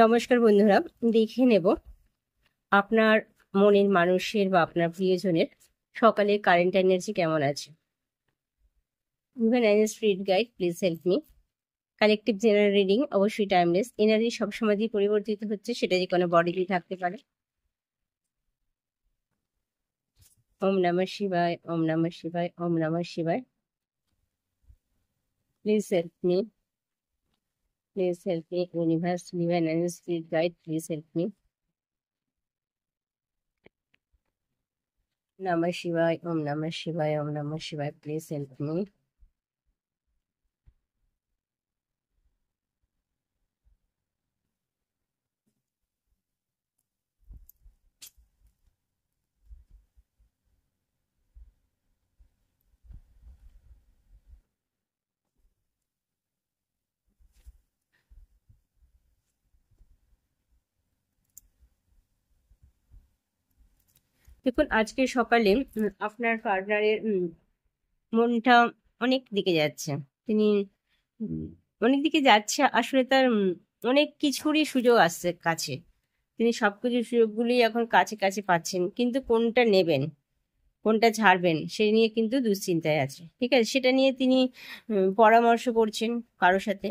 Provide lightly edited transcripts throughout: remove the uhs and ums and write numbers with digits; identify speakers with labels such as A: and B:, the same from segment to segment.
A: নমস্কার বন্ধুরা, দেখে নেব আপনার মনের মানুষের বা আপনার প্রিয়জনের সকালে কারেন্ট এনার্জি কেমন আছে। Even an spirit guide, please help me. Collective general reading, অবশ্যই টাইমলেস। এনার্জি সবসময় দিয়ে পরিবর্তিত হচ্ছে, সেটা যে কোনো বডিতে থাকতে পারে। ওম নমঃ শিবায়, ওম নমঃ শিবায়, ওম নমঃ শিবায়। Please help me, please help me. Universe, divine and spirit guide, please help me. নমঃ শিবায়, ওম নমঃ শিবায়, ওম নমঃ শিবায়, প্লিজ হেল্প মি। দেখুন, আজকে সকালে আপনার পার্টনারের মনটা অনেক দিকে যাচ্ছে। তিনি উম, অনেক দিকে যাচ্ছে, আসলে তার অনেক কিছুরই সুযোগ আসছে কাছে। তিনি সবকিছু সুযোগগুলি এখন কাছে কাছে পাচ্ছেন, কিন্তু কোনটা নেবেন কোনটা ছাড়বেন সেই নিয়ে কিন্তু দুশ্চিন্তায় আছে। ঠিক আছে, সেটা নিয়ে তিনি পরামর্শ করছেন কারোর সাথে।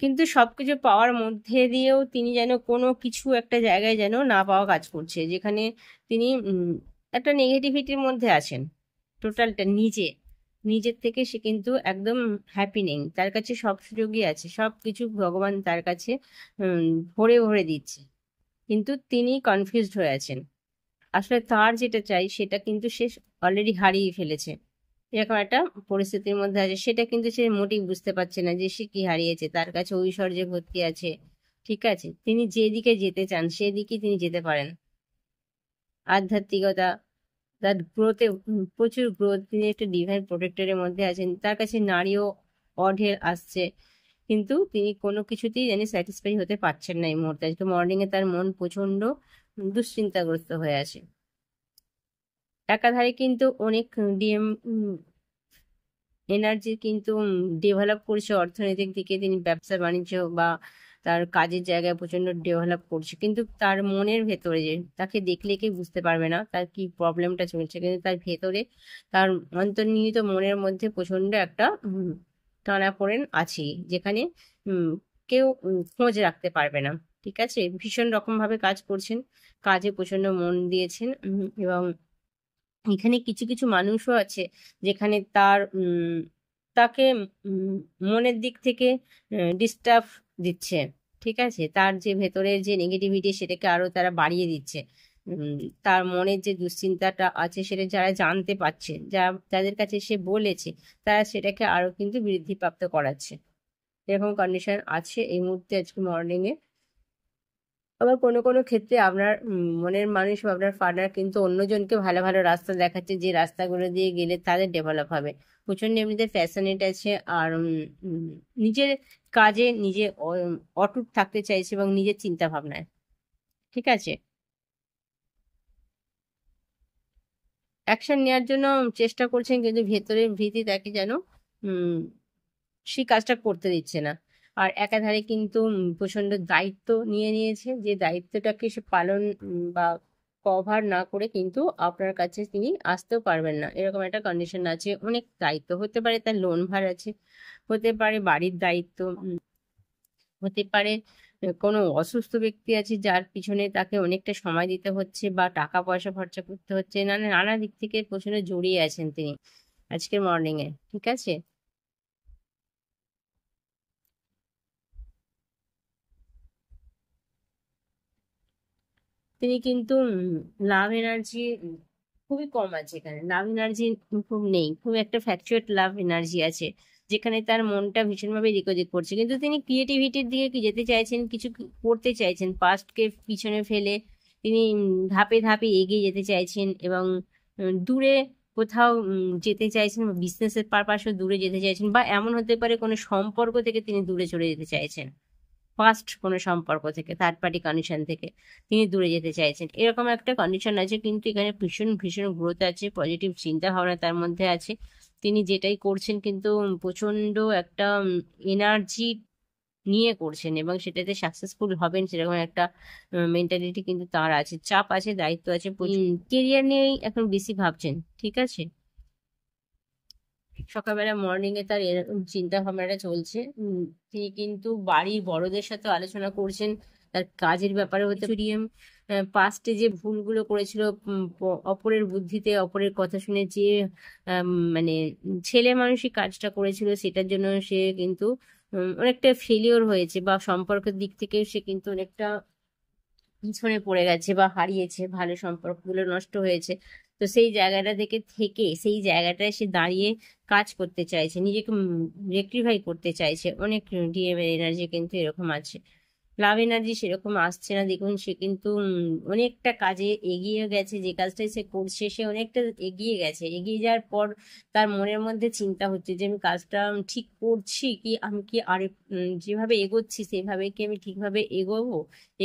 A: কিন্তু সবকিছু পাওয়ার মধ্যে দিয়েও তিনি যেন কোনো কিছু একটা জায়গায় যেন না পাওয়া কাজ করছে, যেখানে তিনি একটা নেগেটিভিটির মধ্যে আছেন। টোটালটা নিজের থেকে সে কিন্তু একদম হ্যাপি নেই। তার কাছে সব সুযোগই আছে, সব কিছু ভগবান তার কাছে ভরে ভরে দিচ্ছে, কিন্তু তিনি কনফিউজড হয়ে আছেন। আসলে তার যেটা চাই সেটা কিন্তু সে অলরেডি হারিয়ে ফেলেছে। এরকম একটা পরিস্থিতির মধ্যে আছে, সেটা কিন্তু সে মোটেই বুঝতে পারছে না যে সে কি হারিয়েছে। তার কাছে ঐশ্বর্যে ভর্তি আছে, ঠিক আছে, তিনি যেদিকে যেতে চান সেদিকে তিনি যেতে পারেন। আধ্যাত্মিকতা, তার গ্রোথে প্রচুর গ্রোথ, তিনি একটা ডিভাইন প্রোটেক্টরের মধ্যে আছেন। তার কাছে নারীও অঢেল আসছে, কিন্তু তিনি কোনো কিছুতেই জানি স্যাটিসফাই হতে পারছেন না এই মুহূর্তে। আজকে মর্নিং এ তার মন প্রচন্ড দুশ্চিন্তাগ্রস্ত হয়ে আছে। একাধারে কিন্তু অনেক ডিএম এনার্জি কিন্তু ডেভেলপ করছে অর্থনৈতিক দিকে। তিনি ব্যবসা বাণিজ্য বা তার কাজের জায়গায় প্রচন্ড ডেভেলপ করছে, কিন্তু তার মনের ভেতরে, যে তাকে দেখলে কেউ বুঝতে পারবে না তার কি প্রবলেমটা চলছে, কিন্তু তার ভেতরে, তার অন্তর্নিহিত মনের মধ্যে প্রচন্ড একটা টানাপোড়েন আছে, যেখানে উম কেউ খোঁজ রাখতে পারবে না। ঠিক আছে, ভীষণ রকম ভাবে কাজ করছেন, কাজে প্রচন্ড মন দিয়েছেন। এবং এখানে কিছু কিছু মানুষও আছে যেখানে তাকে মনের দিক থেকে ডিস্টার্ব দিচ্ছে। ঠিক আছে, তার যে ভেতরের যে নেগেটিভিটি সেটাকে আরো তারা বাড়িয়ে দিচ্ছে। উম, তার মনের যে দুশ্চিন্তাটা আছে সেটা যারা জানতে পারছে, যাদের কাছে সে বলেছে, তারা সেটাকে আরো কিন্তু বৃদ্ধিপ্রাপ্ত করাচ্ছে। এরকম কন্ডিশন আছে এই মুহূর্তে আজকে মর্নিং এ। আবার কোনো কোনো ক্ষেত্রে আপনার মনের মানুষ বা আপনার ফাদার কিন্তু অন্যজনকে ভালো ভালো রাস্তা দেখাচ্ছে, যে রাস্তাগুলো দিয়ে গেলে তাদের ডেভেলপ হবে। প্রচন্ড এমনিতে প্যাশনেট আছে, আর নিজের কাজে নিজে অটুট থাকতে চাইছে এবং নিজের চিন্তা ভাবনায়। ঠিক আছে, অ্যাকশন নেওয়ার জন্য চেষ্টা করছেন, কিন্তু ভেতরের ভীতি তাকে যেন উম সেই কাজটা করতে দিচ্ছে না। আর একাধারে কিন্তু প্রচন্ড দায়িত্ব নিয়ে নিয়েছে, যে দায়িত্বটাকে সে পালন বা কভার না করে কিন্তু আপনার কাছে তিনি আসতেও পারবেন না, এরকম একটা কন্ডিশন আছে। অনেক দায়িত্ব হতে পারে, তার লোন ভার আছে, হতে পারে বাড়ির দায়িত্ব, হতে পারে কোনো অসুস্থ ব্যক্তি আছে যার পিছনে তাকে অনেকটা সময় দিতে হচ্ছে বা টাকা পয়সা খরচা করতে হচ্ছে। নানা নানা দিক থেকে প্রচন্ড জড়িয়ে আছেন তিনি আজকের মর্নিং এ। ঠিক আছে, তিনি কিন্তু লাভ এনার্জি খুবই কম আছে, এখানে লাভ এনার্জি খুব নেই, খুব একটা ফ্যাকচুয়েট লাভ এনার্জি আছে, যেখানে তার মনটা ভীষণভাবে দিক করছে। কিন্তু তিনি ক্রিয়েটিভিটির দিকে কি যেতে চাইছেন, কিছু করতে চাইছেন, পাস্টকে পিছনে ফেলে তিনি ধাপে ধাপে এগিয়ে যেতে চাইছেন, এবং দূরে কোথাও যেতে চাইছেন, বা বিজনেসের পারপাসও দূরে যেতে চাইছেন, বা এমন হতে পারে কোনো সম্পর্ক থেকে তিনি দূরে চলে যেতে চাইছেন। ফার্স্ট কোনো সম্পর্ক থেকে, থার্ড পার্টি কন্ডিশন থেকে তিনি দূরে যেতে চাইছেন, এরকম একটা কন্ডিশন আছে। কিন্তু এখানে ভীষণ ভীষণ গ্রোথ আছে, পজিটিভ চিন্তা ভাবনা তার মধ্যে আছে। তিনি যেটাই করছেন কিন্তু প্রচন্ড একটা এনার্জি নিয়ে করছেন এবং সেটাতে সাকসেসফুল হবেন সেরকম একটা মেন্টালিটি কিন্তু তার আছে, চাপ আছে, দায়িত্ব আছে, কেরিয়ার নিয়েই এখন বেশি ভাবছেন। ঠিক আছে, সকালবেলা মর্নিং এ তার এরকম চিন্তা ভাবনাটা চলছে। তিনি কিন্তু বাড়ির বড়দের সাথে আলোচনা করছেন তার কাজের ব্যাপারে, হতে পাস্টে যে ভুলগুলো করেছিল, অপরের বুদ্ধিতে অপরের কথা শুনে যে মানে ছেলে মানুষই কাজটা করেছিল, সেটার জন্য সে কিন্তু অনেকটা ফেলিওর হয়েছে, বা সম্পর্কের দিক থেকে সে কিন্তু অনেকটা পিছনে পড়ে গেছে বা হারিয়েছে, ভালো সম্পর্কগুলো নষ্ট হয়েছে। তো সেই জায়গাটা থেকে সেই জায়গাটায় সে দাঁড়িয়ে কাজ করতে চাইছে, নিজেকে রেক্টিফাই করতে চাইছে। অনেক ডিএম এর এনার্জি কিন্তু এরকম আছে। লাভ এনার্জি সেরকম আসছে না, দেখুন সে কিন্তু অনেকটা কাজে এগিয়ে গেছে, যে কাজটাই সে করছে সে অনেকটা এগিয়ে গেছে। এগিয়ে যাওয়ার পর তার মনের মধ্যে চিন্তা হচ্ছে যে আমি কাজটা ঠিক করছি কি, আমি কি আরে যেভাবে এগোচ্ছি সেভাবে কি আমি ঠিকভাবে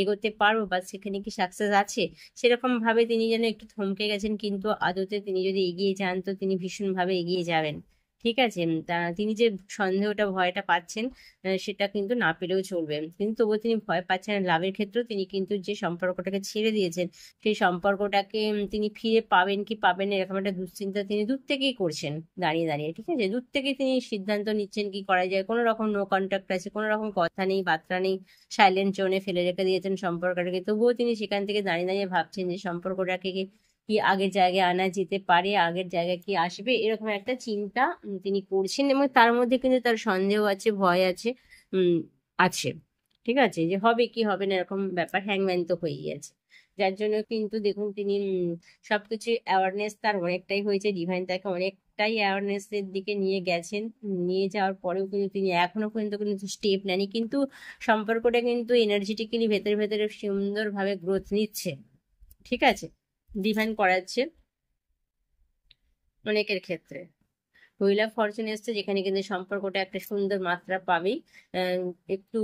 A: এগোতে পারবো, বা সেখানে কি সাকসেস আছে। সেরকম ভাবে তিনি যেন একটু থমকে গেছেন, কিন্তু আদতে তিনি যদি এগিয়ে যান তো তিনি ভীষণভাবে এগিয়ে যাবেন। ঠিক আছে, তিনি যে সন্দেহটা ভয়টা পাচ্ছেন, সেটা কিন্তু না পেলেও চলবে, কিন্তু তবুও তিনি ভয় পাচ্ছেন না। লাভের ক্ষেত্রেও তিনি কিন্তু যে সম্পর্কটাকে ছেড়ে দিয়েছেন সেই সম্পর্কটাকে তিনি ফিরে পাবেন কি পাবেন না এরকম একটা দুশ্চিন্তা তিনি দূর থেকেই করছেন, দাঁড়িয়ে দাঁড়িয়ে। ঠিক আছে, দূর থেকে তিনি সিদ্ধান্ত নিচ্ছেন কি করা যায়, কোনো রকম নো কন্ট্যাক্ট আছে, কোনো রকম কথা নেই, বার্তা নেই, সাইলেন্ট জোনে ফেলে রেখে দিয়েছেন সম্পর্কটাকে। তবুও তিনি সেখান থেকে দাঁড়িয়ে দাঁড়িয়ে ভাবছেন যে সম্পর্কটাকে কি আগের জায়গায় আনা যেতে পারে, আগের জায়গায় কি আসবে, এরকম একটা চিন্তা তিনি করছেন। এবং তার মধ্যে কিন্তু তার সন্দেহ আছে, ভয় আছে, উম আছে। ঠিক আছে, যে হবে কি হবে না এরকম ব্যাপার, হ্যাংম্যান তো হয়েই আছে। যার জন্য কিন্তু দেখুন তিনি সবকিছু অ্যাওয়ারনেস তার অনেকটাই হয়েছে, ডিভাইন তাকে অনেকটাই অ্যাওয়ারনেস এর দিকে নিয়ে গেছেন। নিয়ে যাওয়ার পরেও কিন্তু তিনি এখনো পর্যন্ত কিন্তু স্টেপ নেননি, কিন্তু সম্পর্কটা কিন্তু এনার্জেটিক্যালি ভেতরে ভেতরে সুন্দরভাবে গ্রোথ নিচ্ছে। ঠিক আছে, ডিভাইন করাচ্ছে অনেকের ক্ষেত্রে। হুইল অফ ফরচুন এসছে, যেখানে কিন্তু সম্পর্কটা একটা সুন্দর মাত্রা পাবে। একটু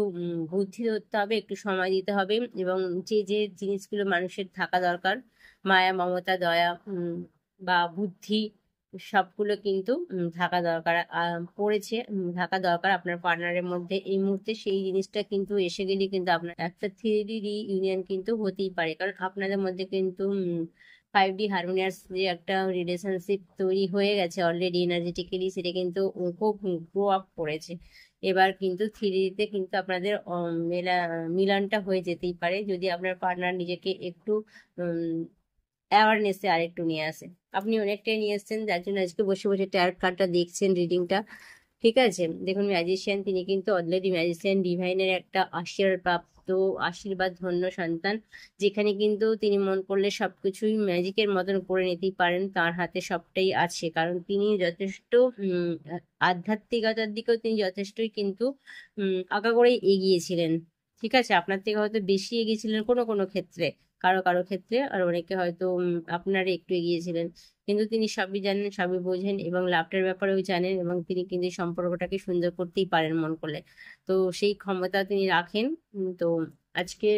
A: বুদ্ধি ধরতে হবে, একটু সময় দিতে হবে, এবং যে যে জিনিসগুলো মানুষের থাকা দরকার, মায়া, মমতা, দয়া বা বুদ্ধি, সবগুলো কিন্তু থাকা দরকার, পড়েছে, থাকা দরকার আপনার পার্টনারের মধ্যে এই মুহূর্তে। সেই জিনিসটা কিন্তু এসে গেলে কিন্তু আপনার একটা 3D ইউনিয়ন কিন্তু হতেই পারে, কারণ আপনাদের মধ্যে কিন্তু 5D হারমোনিয়াস যে একটা রিলেশনশিপ তৈরি হয়ে গেছে অলরেডি এনার্জেটিক্যালি, সেটা কিন্তু খুব গ্রো আপ করেছে। এবার কিন্তু 3Dতে কিন্তু আপনাদের মিলনটা হয়ে যেতেই পারে, যদি আপনার পার্টনার নিজেকে একটু অ্যাওয়ারনেসে আরেকটু নিয়ে আসে। আপনি অনেকটাই নিয়ে এসছেন, যার জন্য আজকে বসে বসে ট্যারট কার্ডটা দেখছেন, রিডিংটা। ঠিক আছে, দেখুন ম্যাজিশিয়ান, তিনি কিন্তু অলরেডি ম্যাজিশিয়ান, ডিভাইনের একটা আশীর্বাদ আশীর্বাদ ধন্য সন্তান, যেখানে কিন্তু তিনি মন করলে সবকিছুই ম্যাজিকের মতন করে নিতেই পারেন, তার হাতে সবটাই আছে। কারণ তিনি যথেষ্ট আধ্যাত্মিকতার দিকেও তিনি যথেষ্টই কিন্তু আগাগোড়াই এগিয়েছিলেন। ঠিক আছে, আপনার থেকে হয়তো বেশি এগিয়েছিলেন কোনো কোনো ক্ষেত্রে, কারো কারো ক্ষেত্রে, আর অনেকে হয়তো আপনারা একটু এগিয়েছিলেন। কিন্তু তিনি সবই জানেন, সবই বোঝেন, এবং লাভটার ব্যাপারেও জানেন, এবং তিনি কিন্তু এই সম্পর্কটাকে সুন্দর করতেই পারেন মন করলে। তো সেই ক্ষমতা তিনি রাখেন। তো আজকে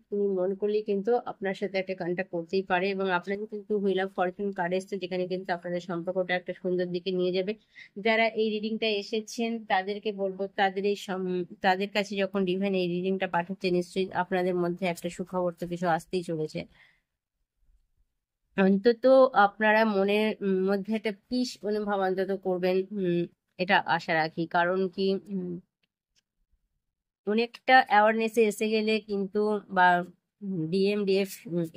A: তিনি মন করলেই কিন্তু আপনার সাথে একটা কন্ট্যাক্ট করতেই পারে, এবং আপনাকে কিন্তু হুইল অফ ফরচুন কার্ড এসছে, যেখানে কিন্তু আপনাদের সম্পর্কটা একটা সুন্দর দিকে নিয়ে যাবে। যারা এই রিডিংটা এসেছেন তাদেরকে বলবো, তাদের তাদের কাছে যখন ডিভাইন এই রিডিংটা পাঠাচ্ছে, নিশ্চয়ই আপনাদের মধ্যে একটা সুখবর তো কিছু আসতেই চলেছে। অন্তত আপনারা মনের মধ্যে একটা পিস অনুভব অন্তত করবেন, এটা আশা রাখি। কারণ কি অনেকটা অ্যাওয়ারনেসে এসে গেলে কিন্তু, বা ডিএমডিএফ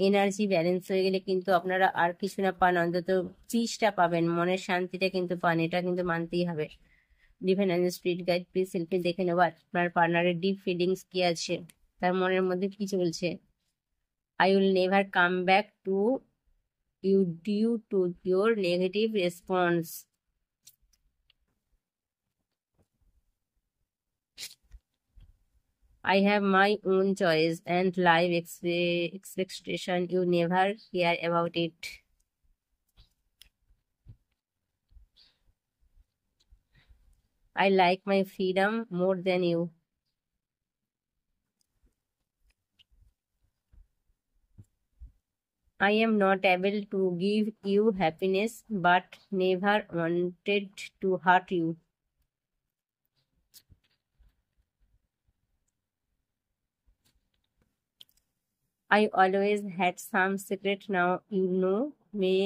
A: এনার্জি ব্যালেন্স হয়ে গেলে কিন্তু আপনারা আর কিছু না পান, অন্তত পিসটা পাবেন, মনের শান্তিটা কিন্তু পান, এটা কিন্তু মানতেই হবে। Divine and spirit guide, please selfie দেখে নেবো আপনার পার্টনারের ডিপ ফিলিংস কি আছে, তার মনের মধ্যে কি চলছে। I will never come back to you due to your negative response. I have my own choice and life expectation. You never care about it. I like my freedom more than you. I am not able to give you happiness, but never wanted to hurt you. I always had some secret, now you know me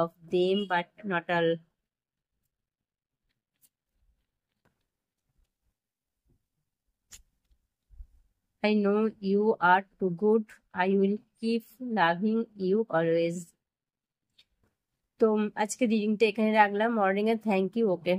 A: of them but not all. I know you are too good. I will keep loving you always. তো আজকে রিডিংটা এখানে রাখলাম। Morning এ thank you. Okay.